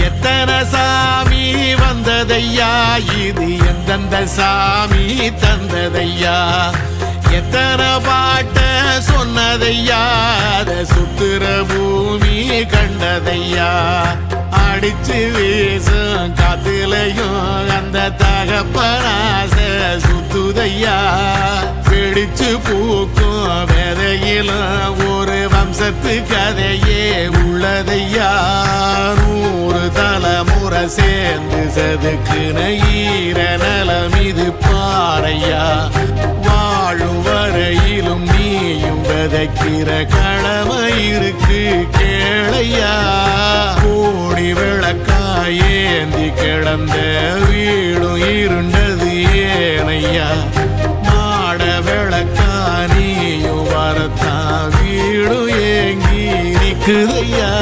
எத்தனை சாமி வந்ததையா, இது எந்தெந்த சாமி தந்ததையா, எத்தனை பாட்ட சொன்னதையா, அத சுத்துற பூமி கண்டதையா, அடிச்சு வீசும் காத்துலையும் அந்த தகப்பனாச சுத்துதையா, பிடிச்சு பூக்கும் விதையிலும் ஒரு வம்சத்து கதையே உள்ளதையா, 100 தலைமுறை சேர்ந்து செதுக்குன ஈர நலம் இது பாறையா, வாழும் வரையிலும் நீயும் விதைக்கிற கடமை இருக்கு கேளையா, கோடி விளக்காயேந்தி கிடந்த வீடும் இருண்டது ஏனையா, மாட விளக்கா நீயும் வரத்தான் வீடும் ஏங்கி நிக்குதையா.